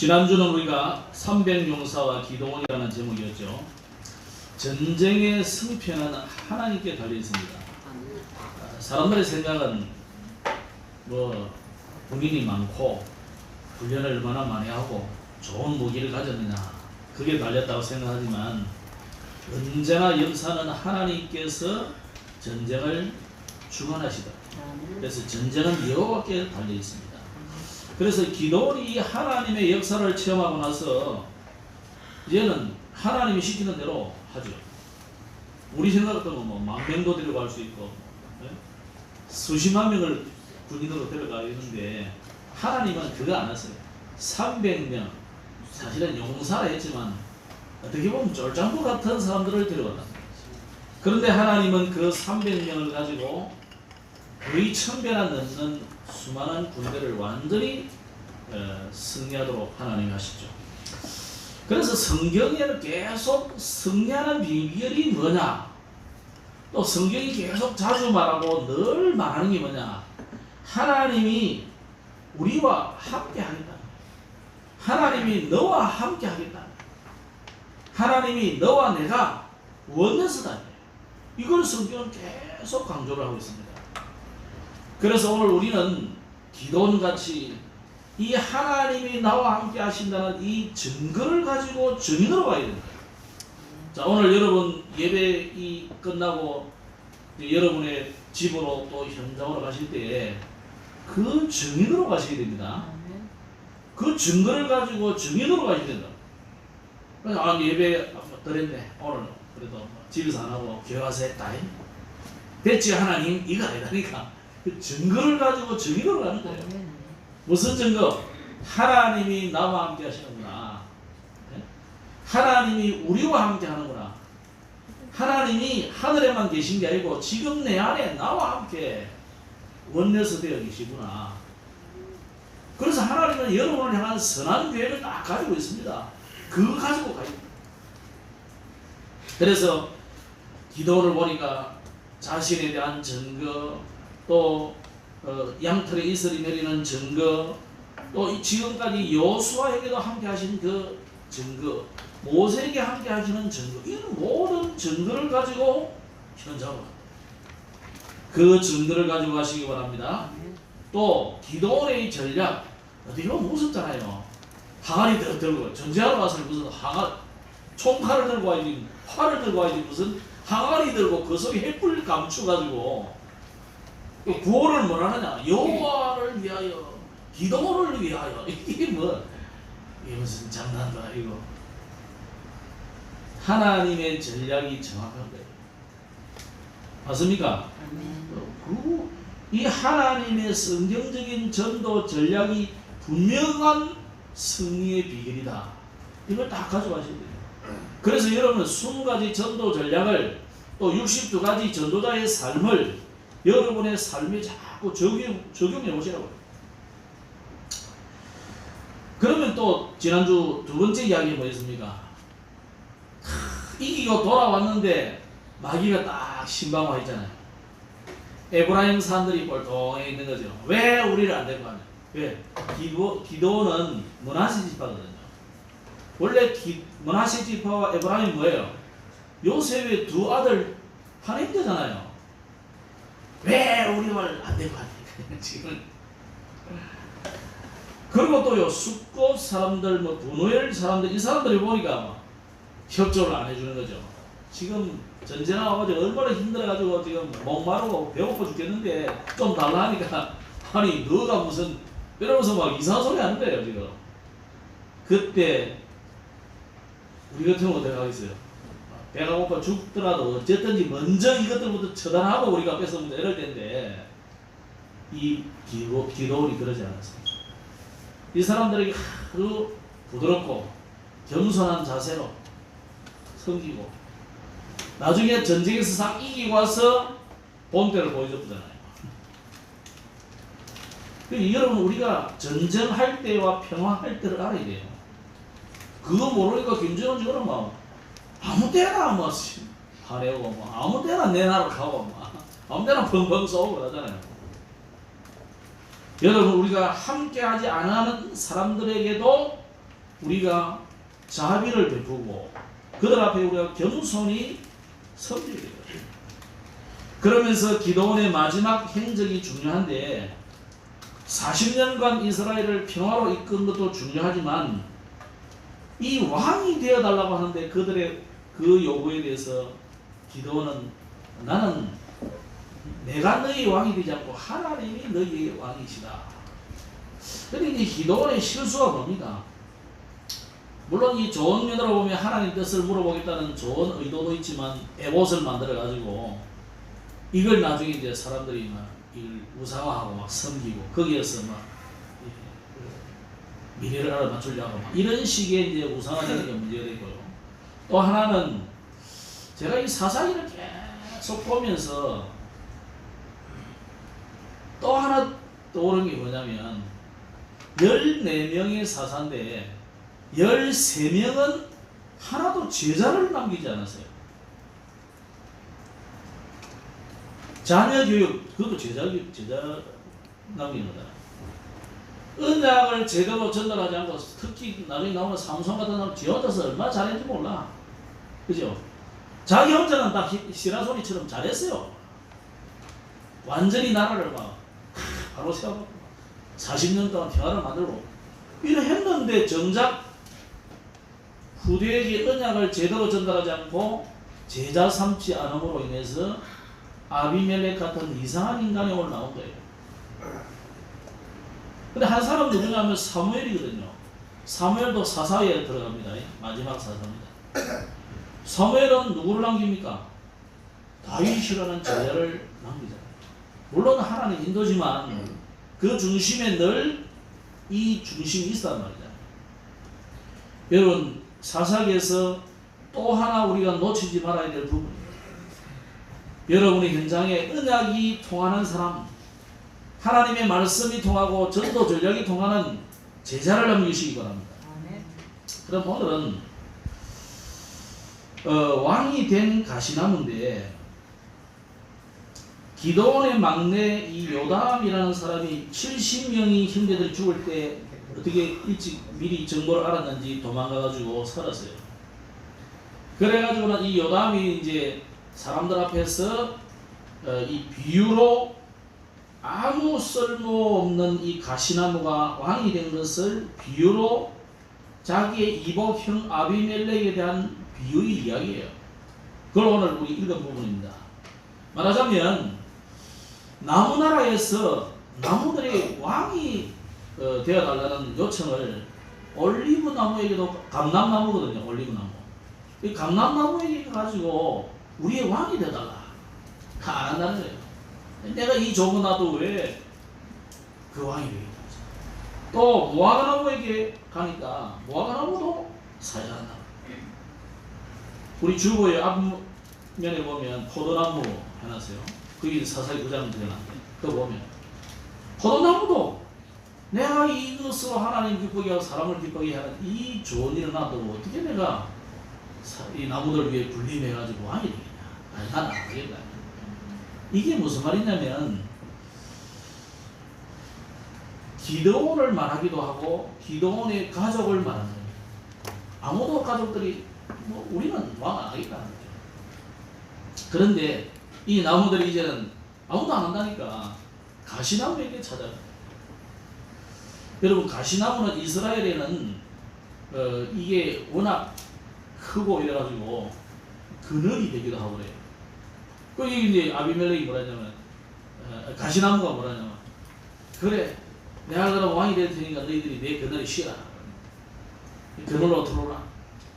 지난주는 우리가 300용사와 기도원이라는 제목이었죠. 전쟁의 승패는 하나님께 달려 있습니다. 사람들의 생각은 군인이 많고 훈련을 얼마나 많이 하고 좋은 무기를 가졌느냐, 그게 달렸다고 생각하지만 언제나 역사는 하나님께서 전쟁을 주관하시다. 그래서 전쟁은 여호와께 달려 있습니다. 그래서 기도원이 하나님의 역사를 체험하고 나서 이제는 하나님이 시키는 대로 하죠. 우리 생각했던 건 10,000명도 데려갈 수 있고 수십만 명을 군인으로 데려가겠는데 하나님은 그거 안 했어요. 300명, 사실은 용사라 했지만 어떻게 보면 쫄장부 같은 사람들을 데려갔다. 그런데 하나님은 그 300명을 가지고 거의 1000배나 넘는 수많은 군대를 완전히 승리하도록 하나님이 하시죠. 그래서 성경에는 계속 승리하는 비결이 뭐냐, 또 성경이 계속 자주 말하고 늘 말하는 게 뭐냐, 하나님이 우리와 함께 하겠다, 하나님이 너와 함께 하겠다, 하나님이 너와 내가 원내서다. 이걸 성경은 계속 강조를 하고 있습니다. 그래서 오늘 우리는 기도원같이 이 하나님이 나와 함께 하신다는 이 증거를 가지고 증인으로 가야 됩니다. 자, 오늘 여러분 예배 끝나고 여러분의 집으로 또 현장으로 가실 때에 그 증인으로 가셔야 됩니다. 그 증거를 가지고 증인으로 가셔야 된다. 그래서 예배 드렸네, 오늘 그래도 집에서 안 하고 교회 와서 했다. 됐지 하나님, 이거 아니다니까. 그 증거를 가지고 증인으로 가는 거예요. 무슨 증거? 하나님이 나와 함께 하시는구나. 하나님이 우리와 함께 하는구나. 하나님이 하늘에만 계신 게 아니고 지금 내 안에 나와 함께 원내서 되어 계시구나. 그래서 하나님은 여러분을 향한 선한 계획을 딱 가지고 있습니다. 그거 가지고 가요. 그래서 기도를 보니까 자신에 대한 증거, 또 양털에 이슬이 내리는 증거, 또 지금까지 여호수아에게도 함께 하신 그 증거, 모세에게 함께 하시는 증거, 이런 모든 증거를 가지고 현장으로 갑니다. 그 증거를 가지고 가시기 바랍니다. 또 기도원의 전략, 어떻게 보면 무섭잖아요. 항아리 들고 전쟁하러 가서 무슨 총칼을 들고 와야지, 활을 들고 와야지, 무슨 항아리 들고 그 속에 횃불 감추가지고 구호를 뭐라느냐, 여호와를 위하여, 기도를 위하여. 이게 이게 무슨 장난다 이거. 하나님의 전략이 정확한 거예요. 맞습니까? 이 하나님의 성경적인 전도 전략이 분명한 승리의 비결이다. 이걸 딱 가져가셔야 돼요. 그래서 여러분은 20가지 전도 전략을, 또 62가지 전도자의 삶을 여러분의 삶에 자꾸 적용해 보시라고요. 그러면 또 지난주 두 번째 이야기 뭐였습니까? 이기고 돌아왔는데 마귀가 딱 신방화 했잖아요. 에브라임 산들이 꼴통해 있는 거죠. 왜 우리를 안 데리고 가냐? 왜? 기도는 므낫세 지파거든요. 원래 므낫세 지파와 에브라임이 뭐예요? 요셉의 두 아들 파냈잖아요. 왜 우리를 안 데리고 가냐? 지금. 그리고 또요, 숫곳 사람들, 분노엘 사람들, 이 사람들이 보니까 협조를 안 해주는 거죠. 지금 전쟁하고 얼마나 힘들어가지고 지금 목마르고 배고파 죽겠는데 좀 달라 하니까, 아니 너가 무슨 이러면서 막 이상한 소리 하는 거예요 지금. 그때 우리 같으면 어떻게 하겠어요? 배가 고파 죽더라도 어쨌든지 먼저 이것들부터 처단하고 우리가 뺏어먹자 이럴 텐데, 이 기도원이 그러지 않았습니다. 이 사람들에게 아주 부드럽고 겸손한 자세로 섬기고, 나중에 전쟁에서 싹 이기고 와서 본때를 보여줬잖아요. 여러분, 우리가 전쟁할 때와 평화할 때를 알아야 돼요. 그거 모르니까 김정은 지금 아무 때나 화내고 아무 때나 내 나라 가고 아무 때나 펑펑 쏘고 그러잖아요. 여러분, 우리가 함께하지 않는 사람들에게도 우리가 자비를 베푸고 그들 앞에 우리가 겸손히 섬기게 돼요. 그러면서 기도원의 마지막 행적이 중요한데 40년간 이스라엘을 평화로 이끈 것도 중요하지만 이 왕이 되어달라고 하는데 그들의 그 요구에 대해서 기도원은 나는 내가 너희 왕이 되지 않고 하나님이 너희의 왕이시다. 그런데 이 기도원의 실수가 뭡니까? 물론 이 좋은 면으로 보면 하나님 뜻을 물어보겠다는 좋은 의도도 있지만 에봇을 만들어 가지고 이걸 나중에 이제 사람들이 막 이걸 우상화하고 막 섬기고 거기에서 막 미래를 알아맞추려고 막 이런 식의 이제 우상화되는 게 문제가 되고요. 또 하나는 제가 이 사사기를 계속 보면서 또 하나 떠오르는 게 뭐냐면 14명의 사사인데 13명은 하나도 제자를 남기지 않았어요. 자녀 교육, 그것도 제자 남기는 거다. 언약을 제대로 전달하지 않고 특히 나중에 나오는 삼손 같은 사람 지 혼자서 얼마나 잘했는지 몰라. 그죠? 자기 혼자는 다 시라소니처럼 잘했어요. 완전히 나라를 막 바로 세워갖고 40년 동안 평화를 만들고 이래 했는데 정작 후대에게 언약을 제대로 전달하지 않고 제자 삼지 않음으로 인해서 아비멜렉 같은 이상한 인간이 오늘 나온 거예요. 근데 한 사람 누구냐면 사무엘이거든요. 사무엘도 사사에 들어갑니다. 마지막 사사입니다. 사무엘은 누구를 남깁니까? 다윗이라는 제자를 남기잖아요. 물론 하나님 인도지만 그 중심에 늘 이 중심이 있단 말이죠. 여러분 사사기에서 또 하나 우리가 놓치지 말아야 될 부분입니다. 여러분의 현장에 언약이 통하는 사람, 하나님의 말씀이 통하고 전도 전략이 통하는 제자를 남기시기 바랍니다. 그럼 오늘은 왕이 된 가시나무인데 기도원의 막내 이 요담이라는 사람이 70명이 형제들 죽을 때 어떻게 일찍 미리 정보를 알았는지 도망가가지고 살았어요. 그래가지고는 이 요담이 이제 사람들 앞에서 이 비유로 아무 쓸모없는 이 가시나무가 왕이 된 것을 비유로 자기의 이복형 아비멜렉에 대한 비유의 이야기예요. 그걸 오늘 우리 읽은 부분입니다. 말하자면 나무나라에서 나무들이 왕이 되어달라는 요청을 올리브 나무에게도 감람나무거든요. 올리브 나무. 이 감람나무에게 가지고 우리의 왕이 되어달라. 안 한다는 거예요. 내가 이 좋은 나도 왜 그 왕이 되겠다. 또 무화과나무에게 가니까 무화과나무도 사양한다. 우리 주보의 앞면에 보면 포도나무 해놨어요. 거기 사사기 9장 들어놨는데 그거 보면 포도나무도 내가 이것으로 하나님 기쁘게 하고 사람을 기쁘게 하는 이 좋은 일을 놔두고 어떻게 내가 이 나무들 위해 군림해가지고 왕이 되겠냐. 아니, 나는 안 되겠다. 이게 무슨 말이냐면 기드온을 말하기도 하고 기드온의 가족을 말하는 거예요. 아무도 가족들이 뭐 우리는 왕 안 하겠다는 거예요. 그런데 이 나무들이 이제는 아무도 안 한다니까 가시나무에게 찾아가요. 여러분 가시나무는 이스라엘에는 이게 워낙 크고 이래가지고 그늘이 되기도 하고 그래요. 거기 이제 아비멜렉이 뭐라냐면 가시나무가 뭐라냐면 그래 내가 그럼 왕이 될 테니까 너희들이 내 그늘에 쉬라. 그늘로 들어오라.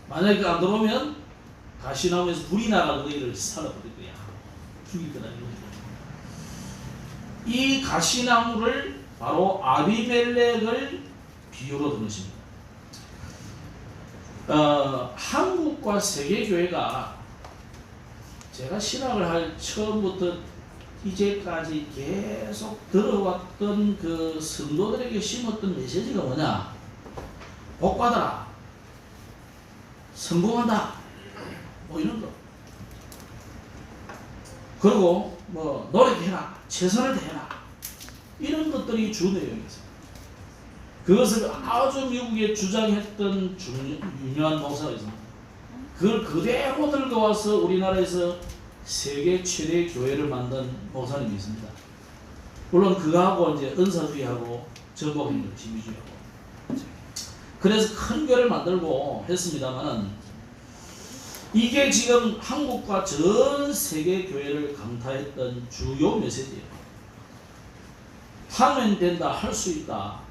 만약에 안 들어오면 가시나무에서 불이 나가 너희를 살아버릴 거야. 죽일 거다. 이 가시나무를 바로 아비멜렉을 비유로 든 것입니다. 한국과 세계교회가 제가 신학을 할 처음부터 이제까지 계속 들어왔던 그 성도들에게 심었던 메시지가 뭐냐? 복 받아라. 성공한다. 뭐 이런 거. 그리고 뭐 노력해라. 최선을 다해라. 이런 것들이 주 내용이었어요. 그것을 아주 미국에 주장했던 유명한 목사가 있습니다. 그걸 그대로 들고 와서 우리나라에서 세계 최대 교회를 만든 목사님이 있습니다. 물론 그거하고 이제 은사주의하고 전복행동 진미주의하고 그래서 큰 교회를 만들고 했습니다만은 이게 지금 한국과 전 세계 교회를 강타했던 주요 메시지예요. 하면 된다, 할 수 있다.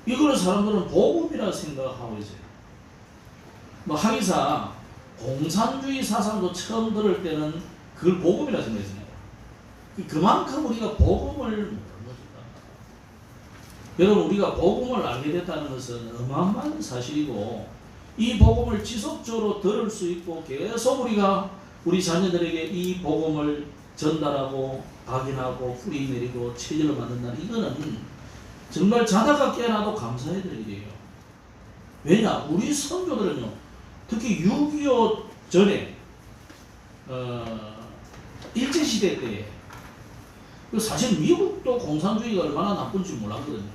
이거를 사람들은 복음이라 생각하고 있어요. 뭐 하기사 공산주의 사상도 처음 들을 때는 그걸 복음이라 생각했습니다. 그만큼 우리가 복음을 모르는 것이다. 여러분, 우리가 복음을 알게 됐다는 것은 어마어마한 사실이고 이 복음을 지속적으로 들을 수 있고 계속 우리가 우리 자녀들에게 이 복음을 전달하고 각인하고 뿌리 내리고 체질을 만든다는 이거는 정말 자다가 깨어나도 감사해야 될 일이에요. 왜냐? 우리 선조들은요, 특히 6.25 전에 일제시대 때 사실 미국도 공산주의가 얼마나 나쁜지 몰랐거든요.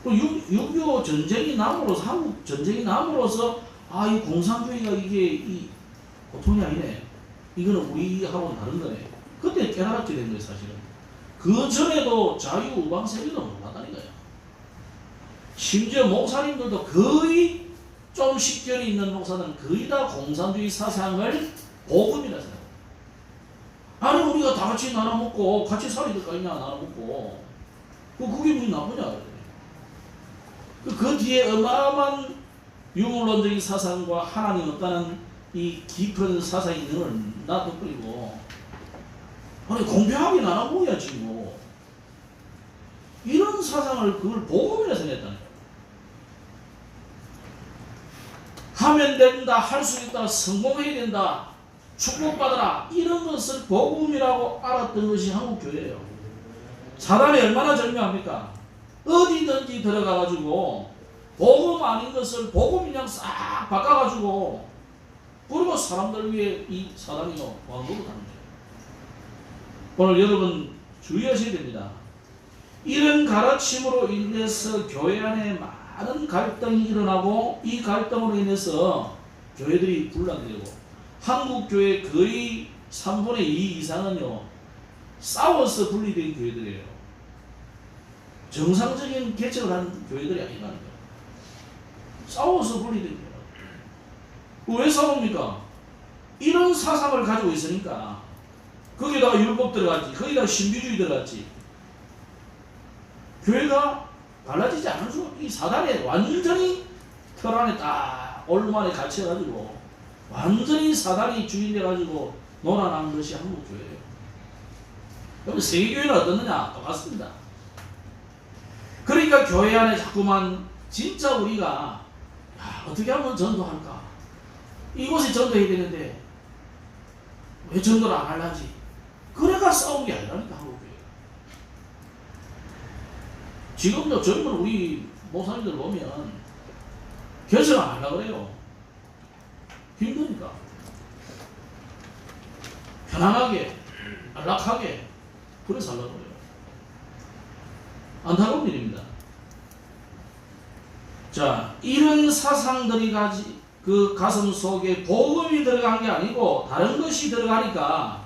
6.25 전쟁이 남으로써, 한국 전쟁이 남으로써 이 공산주의가 이게 보통이 아니네. 이거는 우리하고는 다른 거네. 그때 깨달았게 된 거예요, 사실은. 그 전에도 자유우방 세계도 몰랐다니까요. 심지어 목사님들도 거의 좀 식견이 있는 목사들은 거의 다 공산주의 사상을 복음이라 생각해요. 아니, 우리가 다 같이 나눠 먹고 같이 살이 될까 있냐, 나눠 먹고. 그게 무슨 나쁘냐. 그 뒤에 어마어마한 유물론적인 사상과 하나님 없다는 이 깊은 사상이 있는 걸 놔둬버리고, 아니, 공평하게 나눠 먹어야지 뭐. 이런 사상을 그걸 복음이라 생각했다는 거예요. 하면 된다, 할 수 있다, 성공해야 된다, 축복받아라, 이런 것을 복음이라고 알았던 것이 한국교회예요. 사단이 얼마나 절묘합니까? 어디든지 들어가가지고 복음 아닌 것을 복음이랑 싹 바꿔가지고 그리고 사람들 위해 이 사단이 왕국을 하는 거예요. 오늘 여러분 주의하셔야 됩니다. 이런 가르침으로 인해서 교회 안에 많은 갈등이 일어나고 이 갈등으로 인해서 교회들이 분란되고 한국교회 거의 3분의 2 이상은요 싸워서 분리된 교회들이에요. 정상적인 개척을 한 교회들이 아니라는 거예요. 싸워서 분리된 거예요. 왜 싸웁니까? 이런 사상을 가지고 있으니까 거기다가 율법 들어갔지, 거기다가 신비주의 들어갔지. 교회가 달라지지 않을 수 없고 이 사단에 완전히 털 안에 딱 올만에 갇혀가지고 완전히 사단이 주인돼가지고 놀아난 것이 한국교회예요. 그럼 세계교회는 어떻느냐? 똑같습니다. 그러니까 교회 안에 자꾸만 진짜 우리가 어떻게 하면 전도할까? 이곳에 전도해야 되는데 왜 전도를 안 하려지? 그래가 싸운 게 아니라니까 한국교회. 지금도 젊은 우리 목사님들 보면 결정 안 하려고 그래요. 힘드니까. 편안하게, 안락하게 그래서 하려고 그래요. 안타까운 일입니다. 자, 이런 사상들이 그 가슴 속에 복음이 들어간 게 아니고 다른 것이 들어가니까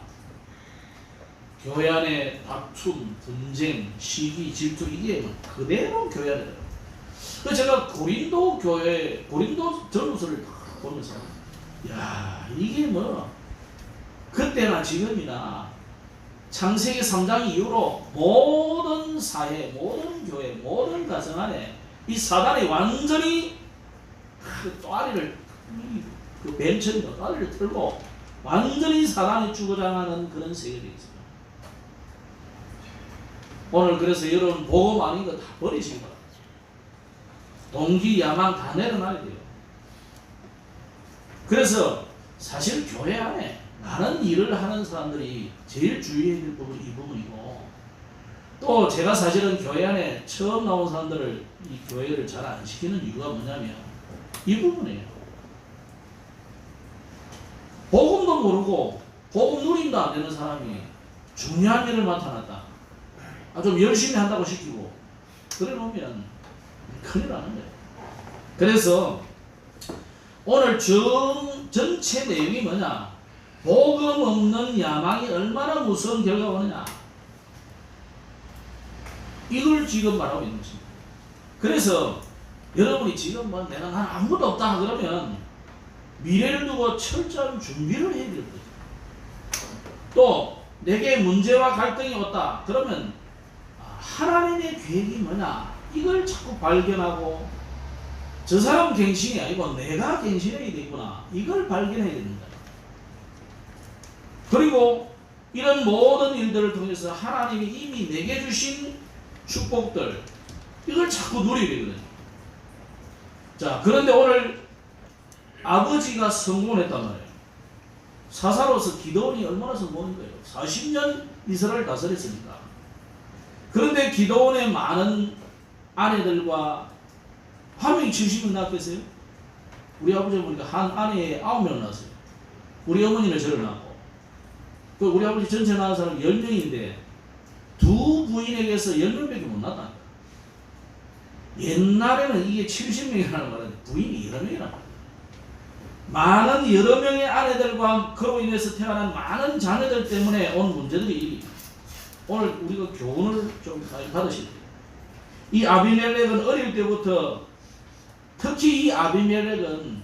교회 안에 다툼, 분쟁, 시기, 질투 이게 그대로 교회 안에 들어가요. 그래서 제가 고린도 전후서를 보면서 야, 이게 뭐 그때나 지금이나 창세기 3장 이후로 모든 사회, 모든 교회, 모든 가정 안에 이 사단이 완전히 그 또아리를 그 뱀처럼 또아리를 틀고 완전히 사단이 주거장하는 그런 세계들이 있습니다. 오늘 그래서 여러분 복음 아닌 거 다 버리시기 바랍니다. 동기, 야망 다 내려놔야 돼요. 그래서 사실 교회 안에 많은 일을 하는 사람들이 제일 주의해야 될 부분이 이 부분이고 또 제가 사실은 교회 안에 처음 나온 사람들을 이 교회를 잘 안 시키는 이유가 뭐냐면 이 부분이에요. 복음도 모르고 복음 누림도 안 되는 사람이 중요한 일을 맡아놨다. 좀 열심히 한다고 시키고 그래 놓으면 큰일 나는 거예요. 그래서 오늘 전체 내용이 뭐냐? 복음 없는 야망이 얼마나 무서운 결과가 오느냐? 이걸 지금 말하고 있는 것입니다. 그래서 여러분이 지금 뭐 내가 난 아무것도 없다 그러면 미래를 두고 철저한 준비를 해야 될 거죠. 또 내게 문제와 갈등이 왔다 그러면 하나님의 계획이 뭐냐? 이걸 자꾸 발견하고 저 사람 갱신이 아니고 내가 갱신해야 되구나. 이걸 발견해야 됩니다. 그리고 이런 모든 일들을 통해서 하나님이 이미 내게 주신 축복들 이걸 자꾸 누리게 되거든요. 자, 그런데 오늘 아버지가 성공을 했단 말이에요. 사사로서 기드온이 얼마나 성공한 거예요. 40년 이스라엘 다스렸으니까. 그런데 기드온의 많은 아내들과 한 명이 70명 낳았겠어요? 우리 아버지 보니까 한 아내에 9명 낳았어요. 우리 어머니는 저를 낳고. 그 우리 아버지 전체 낳은 사람 10명인데 두 부인에게서 10명밖에 못 낳았다. 옛날에는 이게 70명이라는 말은 부인이 여러 명이란 말이에요. 많은 여러 명의 아내들과 그로 인해서 태어난 많은 자녀들 때문에 온 문제들이 오늘 우리가 교훈을 좀 받으셔야 돼요. 이 아비멜렉은 어릴 때부터 특히 이 아비멜렉은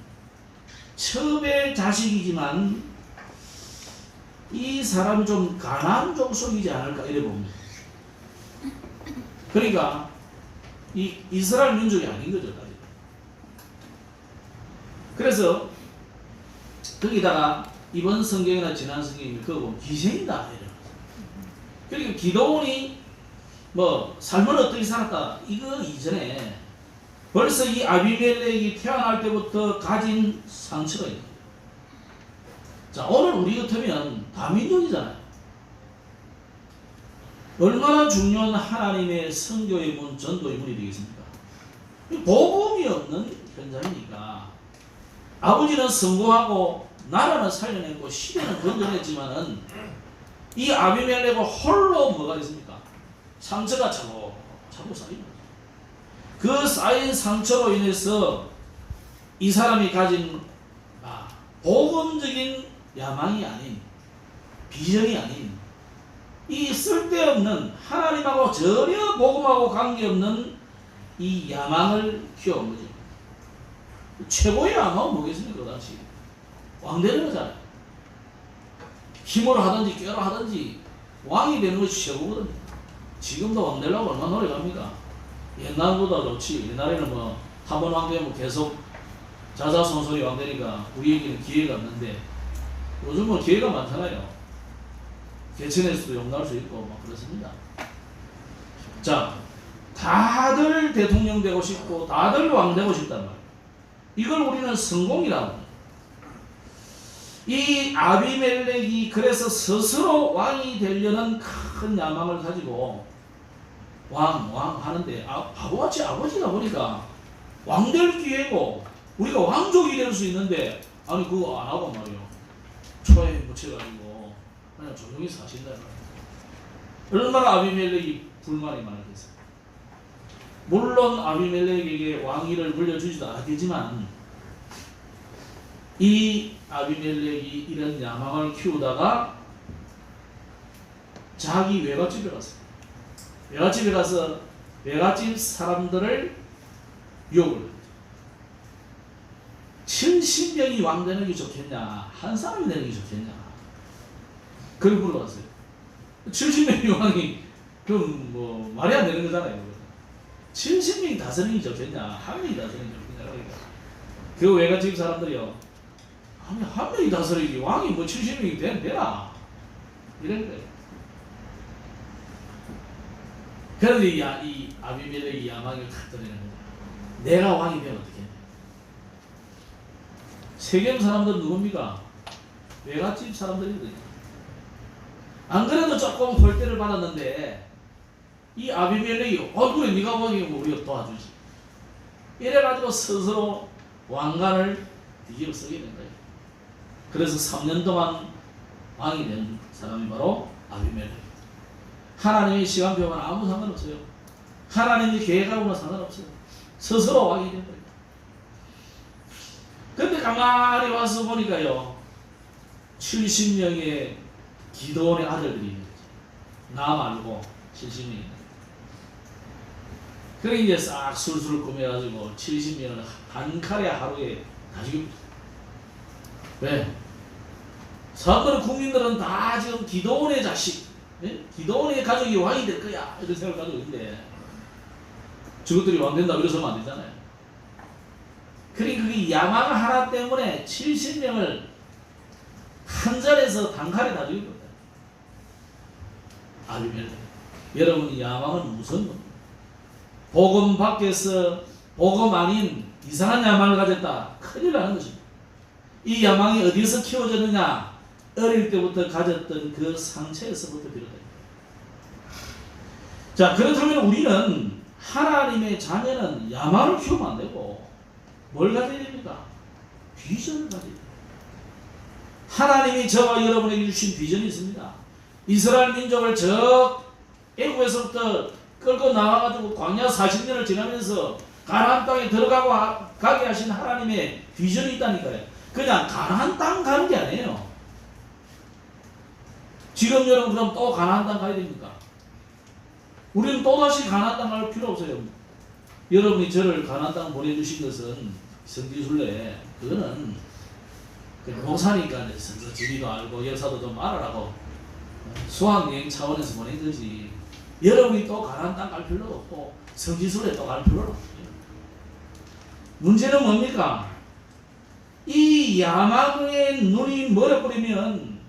첩의 자식이지만 이 사람이 좀 가난 족속이지 않을까 이래 봅니다. 그러니까 이 이스라엘 민족이 아닌 거죠. 그래서 거기다가 이번 성경이나 지난 성경이 그거 보면 기생이다 이래요. 그러니까 기드온이 뭐 삶을 어떻게 살았다 이거 이전에 벌써 이 아비멜렉이 태어날 때부터 가진 상처가 있는 거예요. 자, 오늘 우리 같으면 다민족이잖아요. 얼마나 중요한 하나님의 선교의 문, 전도의 문이 되겠습니까? 복음이 없는 현장이니까 아버지는 성공하고 나라는 살려냈고 시대는 건전했지만은 이 아비멜렉은 홀로 뭐가 있습니까? 상처가 차고 쌓이는 거죠. 그 쌓인 상처로 인해서 이 사람이 가진 복음적인 야망이 아닌 비전이 아닌 이 쓸데없는 하나님하고 전혀 복음하고 관계없는 이 야망을 키워온 거죠. 최고의 야망은 뭐겠습니까? 그 당시 왕 되는 거잖아요. 힘으로 하든지 꾀로 하든지 왕이 되는 것이 최고거든요. 지금도 왕 되려고 얼마나 노력합니까? 옛날보다 좋지. 옛날에는 뭐 한 번 왕 되면 계속 자자손손이 왕 되니까 우리에게는 기회가 없는데 요즘은 기회가 많잖아요. 개천에서도 용나올 수 있고 막 그렇습니다. 자, 다들 대통령 되고 싶고 다들 왕 되고 싶단 말이에요. 이걸 우리는 성공이라고. 이 아비멜렉이 그래서 스스로 왕이 되려는 큰 야망을 가지고 왕 하는데 바보같이 아버지가 보니까 왕 될 기회고 우리가 왕족이 될 수 있는데 아니 그거 안 하고 말이요. 초에 묻혀가지고 그냥 조용히 사신다. 얼마나 아비멜렉이 불만이 많았겠어요. 물론 아비멜렉에게 왕위를 물려주지도 않겠지만 이 아비멜렉이 이런 야망을 키우다가 자기 외갓집에 갔어요. 외갓집에 가서 외갓집 사람들을 유혹을 했죠. 70명이 왕 되는 게 좋겠냐 한 사람이 되는 게 좋겠냐 그걸 물어봤어요. 70명이 왕이 그럼 뭐 말이 안 되는 거잖아요. 70명이 다스리는 게 좋겠냐 한 명이 다스리는 게 좋겠냐. 그러니까 그 외갓집 사람들이요, 아니 한 명이 다스리기 왕이 뭐 70명이 되나 이런 거예요. 그런데 이 아비멜렉이 야망을 탁 드리는 거예요. 내가 왕이 되면 어떻게 해? 세겜 사람들은 누굽니까? 외갓집 사람들이거든요. 안 그래도 조금 홀대를 받았는데 이 아비멜렉이 그래 네가 왕이면 우리가 도와주지 이래가지고 스스로 왕관을 뒤집어 쓰게 된 거예요. 그래서 3년 동안 왕이 된 사람이 바로 아비멜렉. 하나님의 시간표와는 아무 상관없어요. 하나님이 계획하고는 상관없어요. 스스로 하게 된 거예요. 근데 가만히 와서 보니까요, 70명의 기도원의 아들들이 있는 거죠. 나 말고 70명이. 그래 이제 싹 술술 꾸며가지고 70명을 한 칼에 하루에 다 죽입니다. 왜? 사람들은, 국민들은 다 지금 기도원의 자식, 기도원의 가족이 왕이 될 거야, 이런 생각을 가지고 있는데, 저것들이 왕 된다고 이러서는 안 되잖아요. 그러니까 그게 야망 하나 때문에 70명을 한 자리에서 단칼에 다 죽인 겁니다. 아비멜렉. 여러분, 야망은 무슨 겁니까? 복음 밖에서 복음 아닌 이상한 야망을 가졌다, 큰일 나는 것입니다. 이 야망이 어디서 키워졌느냐? 어릴 때부터 가졌던 그 상처에서부터 비롯됩니다. 자, 그렇다면 우리는, 하나님의 자녀는 야망을 키우면 안 되고 뭘 가져야 됩니까? 비전을 가져야 됩니다. 하나님이 저와 여러분에게 주신 비전이 있습니다. 이스라엘 민족을 저 애국에서부터 끌고 나와가지고 광야 40년을 지나면서 가나안 땅에 가게 하신 하나님의 비전이 있다니까요. 그냥 가나안 땅 가는 게 아니에요. 지금 여러분 그럼 또 가나안 땅 가야 됩니까? 우리는 또다시 가나안 땅 갈 필요 없어요. 여러분이 저를 가나안 땅 보내주신 것은 성지순례, 그거는 목사니까 지리도 알고 역사도 좀 알아라고 수학여행 차원에서 보낸 거지. 여러분이 또 가나안 땅 갈 필요도 없고 성지순례 또 갈 필요도 없어요. 문제는 뭡니까? 이 야망의 눈이 멀어버리면,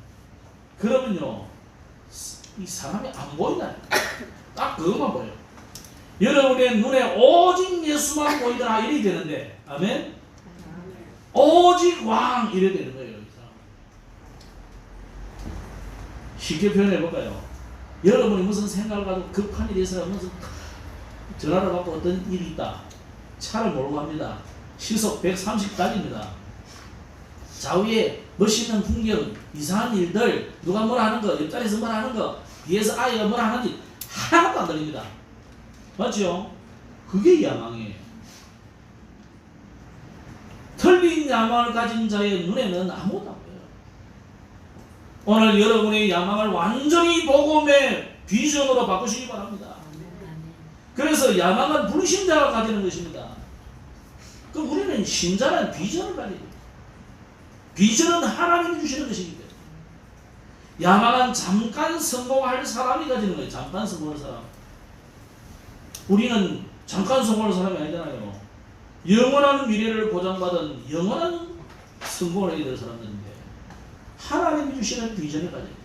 그러면요, 이 사람이 안 보인다. 딱 그것만 보여요. 여러분의 눈에 오직 예수만 보이더라, 이래 되는데, 아멘? 오직 왕, 이래 되는 거예요. 쉽게 표현해 볼까요? 여러분이 무슨 생각을 가지고 급한 일이 있어요. 무슨 전화를 받고 어떤 일이 있다. 차를 몰고 갑니다. 시속 130까지입니다. 좌우에 멋있는 풍경, 이상한 일들, 누가 뭐라 하는 거, 옆자리에서 뭐라 하는 거, 뒤에서 아이가 뭐라 하는지 하나도 안 들립니다. 맞죠? 그게 야망이에요. 틀린 야망을 가진 자의 눈에는 아무것도 안 보여요. 오늘 여러분의 야망을 완전히 복음의 비전으로 바꾸시기 바랍니다. 그래서 야망은 불신자가 가지는 것입니다. 그럼 우리는 신자는 비전을 가져야 됩니다. 비전은 하나님이 주시는 것이기 때문에. 야망은 잠깐 성공할 사람이 가지는 거예요. 잠깐 성공할 사람. 우리는 잠깐 성공할 사람이 아니잖아요. 영원한 미래를 보장받은 영원한 성공을 하게 될 사람들인데, 하나님이 주시는 비전을 가져야 돼요.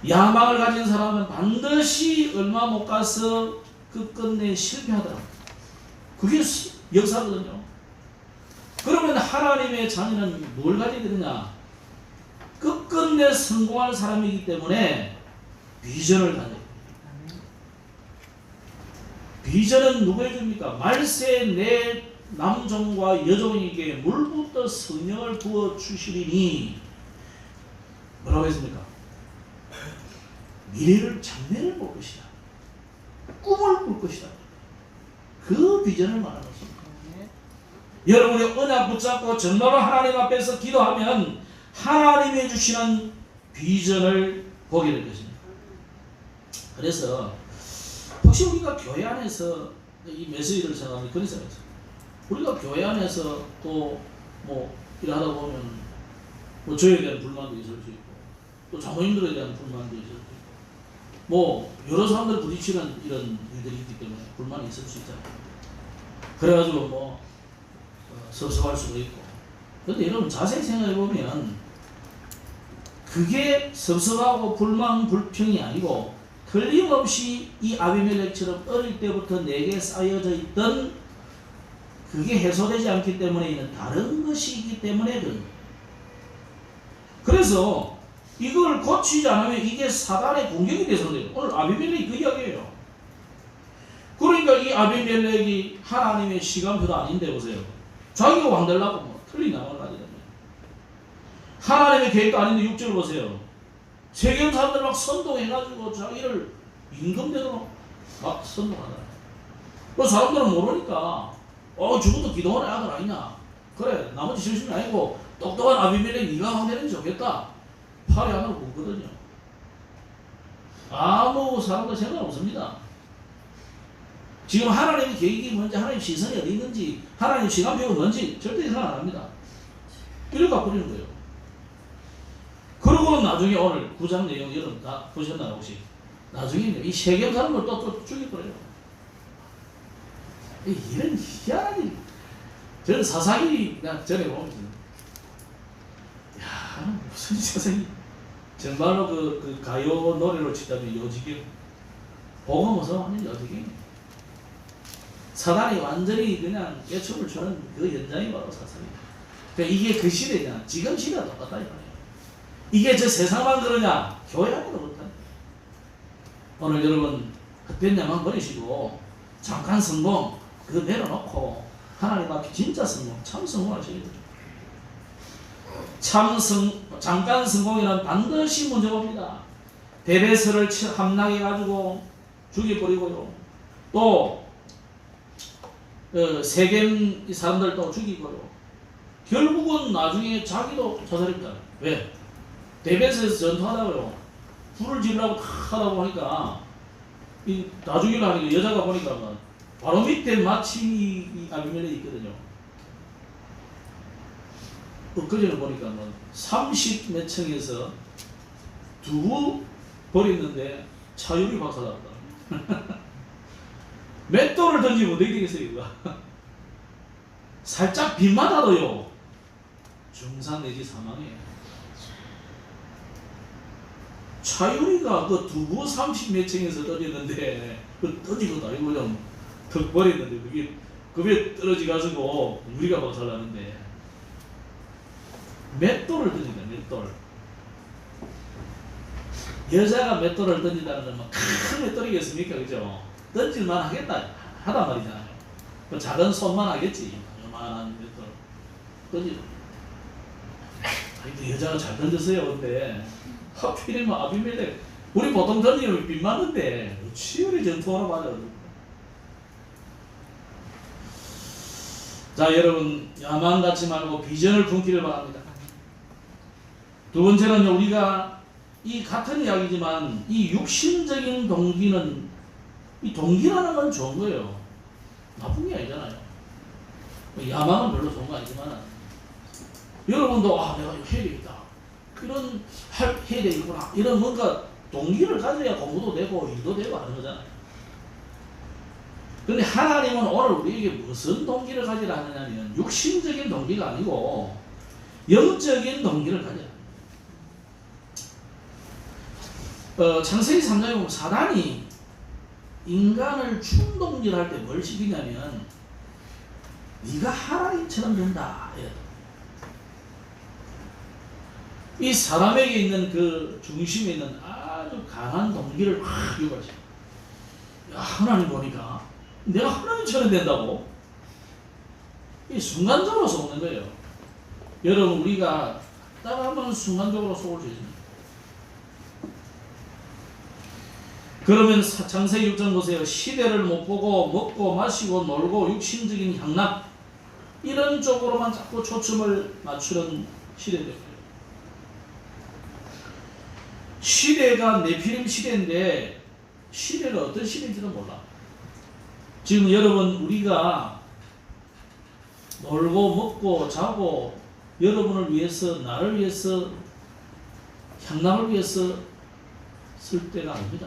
야망을 가진 사람은 반드시 얼마 못 가서 끝끝내 실패하더라고요. 그게 역사거든요. 그러면 하나님의 자녀는 뭘 가져야 되느냐? 끝끝내 성공할 사람이기 때문에 비전을 가져야 됩니다. 비전은 누구에게 줍니까? 말세 내 남종과 여종에게 물부터 성령을 부어 주시리니, 뭐라고 했습니까? 미래를, 장래를 볼 것이다. 꿈을 꿀 것이다. 그 비전을 말하는 것입니다. 여러분이 언약 붙잡고 정말로 하나님 앞에서 기도하면 하나님이 주시는 비전을 보게 될 것입니다. 그래서 혹시 우리가 교회 안에서 이 메시지를 생각하면 그런 생각이 있어요. 우리가 교회 안에서 또 뭐 일하다 보면 뭐 저에 대한 불만도 있을 수 있고, 또 장로님들에 대한 불만도 있을 수 있고, 뭐 여러 사람들 부딪히는 이런 일들이 있기 때문에 불만이 있을 수 있잖아요. 그래가지고 뭐 섭섭할 수도 있고. 그런데 여러분 자세히 생각해 보면 그게 섭섭하고 불만 불평이 아니고, 틀림없이 이 아비멜렉처럼 어릴 때부터 내게 쌓여져 있던 그게 해소되지 않기 때문에 있는 다른 것이기 때문에 그런 거예요. 그래서 이걸 고치지 않으면 이게 사단의 공격이 돼서 그래요. 오늘 아비멜렉이 그 이야기예요. 그러니까 이 아비멜렉이 하나님의 시간표도 아닌데 보세요. 자기가 왕 되려고 뭐 틀린 야망을 가지려면 하나님의 계획도 아닌데 6절 보세요. 세겜 사람들 막 선동해가지고 자기를 임금대로 막 선동하더라. 그 사람들은 모르니까 저것도 기도원의 아들 아니냐. 그래 나머지 실심이 아니고 똑똑한 아비멜렉 네가 하면 좋겠다. 팔이 하나로 굽거든요. 아무 사람들 생각 없습니다. 지금 하나님의 계획이 뭔지, 하나님 시선이 어디 있는지, 하나님 시간표가 뭔지 절대 생각 안 합니다. 이렇게 가버리는 거예요. 그러고는 나중에 오늘 9장 내용 여러분 다 보셨나요 혹시? 나중에 이 세겜 사람을 또 죽여버려요. 이런 희한한 일. 저는 사사기 그냥 전에 보면서 야 무슨 세상이 정말로 그 가요 노래로 치자면 요지경 복음 어서 완전 요지경. 사단이 완전히 그냥 깨춤을 추는 그 현장이 바로 사사기. 그러니까 이게 그 시대냐? 지금 시대가 똑같다 이 말이에요. 이게 저 세상만 그러냐? 교회 안에도 그렇다. 오늘 여러분 헛된 야망 버리시고 잠깐 성공 그거 내려놓고 하나님 앞에 진짜 성공, 참 성공하셔야 돼요. 잠깐 성공이란 반드시 문제가 옵니다. 베베스를 함락해가지고 죽여버리고요. 또 세겜 사람들도 죽이고요. 결국은 나중에 자기도 자살했다. 왜? 베베스에서 전투하다가요. 불을 지르라고 탁 하다 보니까 다 죽이려고 하니까 여자가 보니까 바로 밑에 마침 이 아비멜렉이 있거든요. 엊그제는 보니까 30몇 층에서 두부 버렸는데 차유리 박살났다. 맷돌을 던지면 어떻게 되겠어요 이거? 살짝 빗맞아도요 중상 내지 사망이에요. 차유리가 그 두부 30몇 층에서 떨어졌는데 그 떨어지고도 아니고 그냥 턱 버렸는데 그게 떨어지가지고 우리가 박살나는데 맷돌을 던진다. 맷돌. 여자가 맷돌을 던진다는 건 큰 맷돌이겠습니까? 그죠? 던질만 하겠다 하단 말이잖아요. 그 작은 손만 하겠지. 요만한 맷돌 던지. 아니 여자가 잘 던졌어요. 근데 하필이면 아비멜렉 우리 보통 던지면 빗 맞는데 치열히 전투하러 맞아. 자 여러분 야망 갖지 말고 비전을 품기를 바랍니다. 두 번째는 우리가 이 같은 이야기지만 이 육신적인 동기는 이 동기라는 건 좋은 거예요. 나쁜 게 아니잖아요. 야망은 별로 좋은 거 아니지만 여러분도 내가 이거 해야 되겠다. 이런 해야 되겠구나. 이런 뭔가 동기를 가져야 공부도 되고 일도 되고 하는 거잖아요. 근데 하나님은 오늘 우리에게 무슨 동기를 가지라 하느냐면 육신적인 동기가 아니고 영적인 동기를 가져라. 창세기 3장에 보면 사단이 인간을 충동질할 때 뭘 시키냐면 네가 하나님처럼 된다. 이 사람에게 있는 그 중심에 있는 아주 강한 동기를 확 유발시켜. 야 하나님 보니까 내가 하나님처럼 된다고? 이 순간적으로 속는 거예요. 여러분 우리가 따라하면 순간적으로 속을 수 있습니다. 그러면 창세기 6장 보세요. 시대를 못 보고 먹고 마시고 놀고 육신적인 향락 이런 쪽으로만 자꾸 초점을 맞추는 시대입니다. 시대가 네피림 시대인데 시대가 어떤 시대인지도 몰라. 지금 여러분 우리가 놀고 먹고 자고 여러분을 위해서 나를 위해서 향락을 위해서 쓸 때가 아닙니다.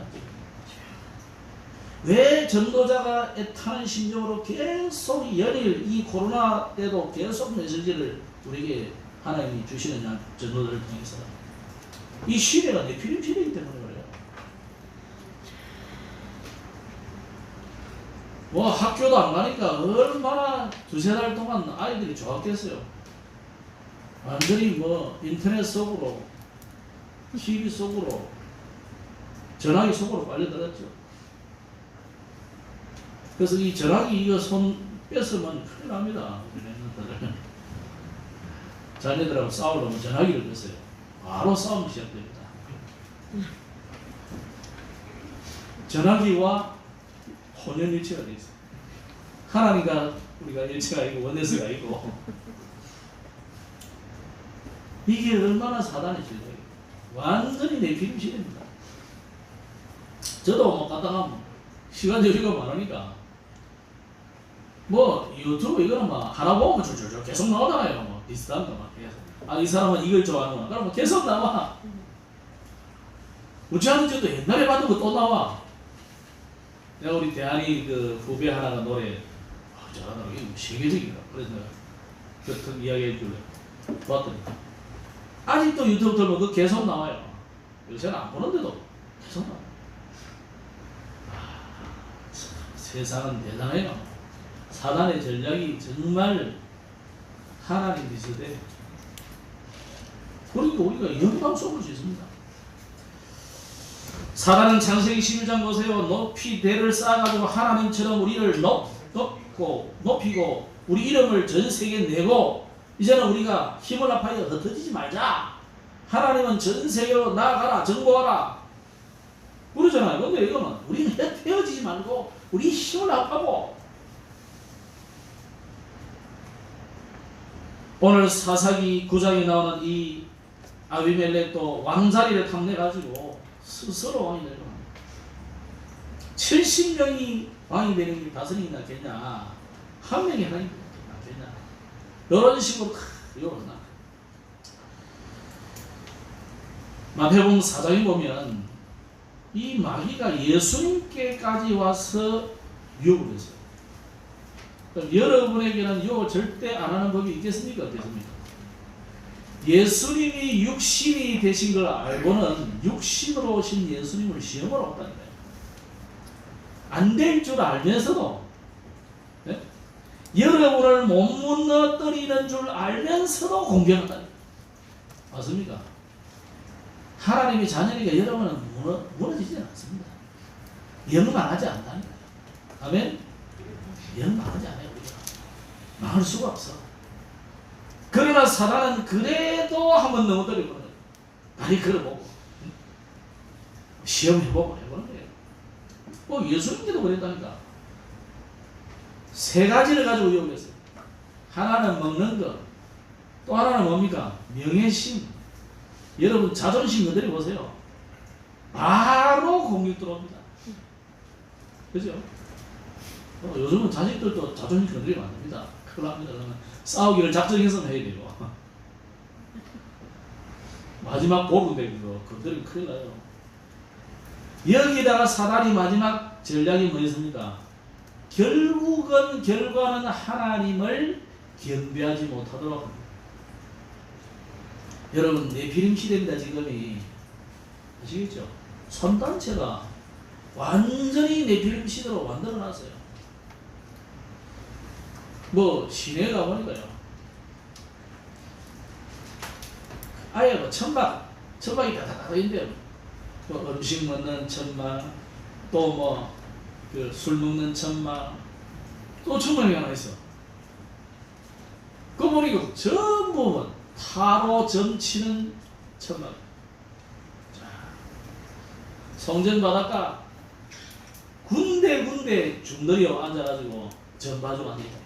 왜 전도자가 애타는 심정으로 계속 연일 이 코로나 때도 계속 메시지를 우리에게 하나님이 주시느냐 전도자를 통해서 이 시대가 네피림 시대이기 때문에 그래요. 뭐 학교도 안 가니까 얼마나 두세 달 동안 아이들이 좋았겠어요. 완전히 뭐 인터넷 속으로 TV 속으로 전화기 속으로 빨려들었죠. 그래서 이 전화기 이거 손 뺐으면 큰일 납니다. 자녀들하고 싸우려면 전화기를 뺐어요. 바로 싸움이 시작됩니다. 전화기와 혼연일체가 되어 있어요. 하나님과 우리가 일체가 있고 원내스가 있고 이게 얼마나 사단의 죄예요. 완전히 내 비림실입니다. 저도 뭐 까딱하면 시간 여유가 많으니까 뭐 유튜브 이거는 막 하나 보면 줄줄줄 계속 나오잖아요. 뭐 비슷한 거 막 계속. 아, 이 사람은 이걸 좋아하는구나. 그럼 뭐 계속 나와. 우찌하는 저도 옛날에 받은 거 또 나와. 내가 우리 대한이 그 후배 하나가 노래 잘하더라고. 이거 세계적이다. 그래서 내가 그 이야기 해줄래. 봤더니 아직도 유튜브 들면 그 계속 나와요. 요새는 안 보는데도 계속 나와요. 세상은 대단해요. 사단의 전략이 정말 하나님 비슷해. 그러니까 우리가 영광 쏠 수 있습니다. 사단은 창세기 11장 보세요. 높이 대를 쌓아가지고 하나님처럼 우리를 높이고 우리 이름을 전 세계에 내고 이제는 우리가 힘을 합하여 흩어지지 말자. 하나님은 전 세계로 나아가라. 정복하라. 그러잖아요. 근데 이거는 우리는 헤어지지 말고 우리 힘을 합하고 오늘 사사기 9장에 나오는 이 아비멜렉도 왕자리를 탐내가지고 스스로 왕이 되는 겁니다. 70명이 왕이 되는 게 다스림이 낫겠냐, 한 명이 하나님 낫겠냐, 이런 식으로 이러나. 마태복음 4장에 보면 이 마귀가 예수님께까지 와서 유혹을 했어요. 그럼 여러분에게는 유혹을 절대 안 하는 법이 있겠습니까? 어떻습니까? 예수님이 육신이 되신 걸 알고는 육신으로 오신 예수님을 시험으로 왔다는 거예요. 안 될 줄 알면서도, 네? 여러분을 못 무너뜨리는 줄 알면서도 공격한다는 거예요. 맞습니까? 하나님의 자녀니까 여러분은 무너지지 않습니다. 영망하지 않다는 거예요. 아멘? 영망하지 않아요. 우리가 망할 수가 없어. 그러나 사단은 그래도 한번 넘어뜨리고 다리 걸어보고 시험해보고 해보는 거예요. 뭐 예수님께도 그랬다니까. 세 가지를 가지고 유혹했어요. 하나는 먹는 것, 또 하나는 뭡니까? 명예심. 여러분 자존심 건드려 보세요. 바로 공격 들어옵니다. 그죠? 요즘은 자식들도 자존심 건드리면 안 됩니다. 큰일 납니다. 그러면 싸우기를 작정해서 해야 돼요. 마지막 보루인데 그거 건드리면 큰일 나요. 여기다가 사단이 마지막 전략이 뭐였습니까? 결국은 결과는 하나님을 경배하지 못하도록 합니다. 여러분 네피림 시대입니다. 지금이 아시겠죠? 선단체가 완전히 네피림 시대로 만들어놨어요. 뭐 시내에 가보니까요, 아예 뭐 천막이 다다다인데요. 뭐 음식 먹는 천막, 또 뭐 그 술 먹는 천막, 또 천막이 하나 있어. 그거 보니까 전부 타로 점치는 천막. 자, 성전 바닷가 군데 중들여 앉아가지고 전 봐주고 앉아있다.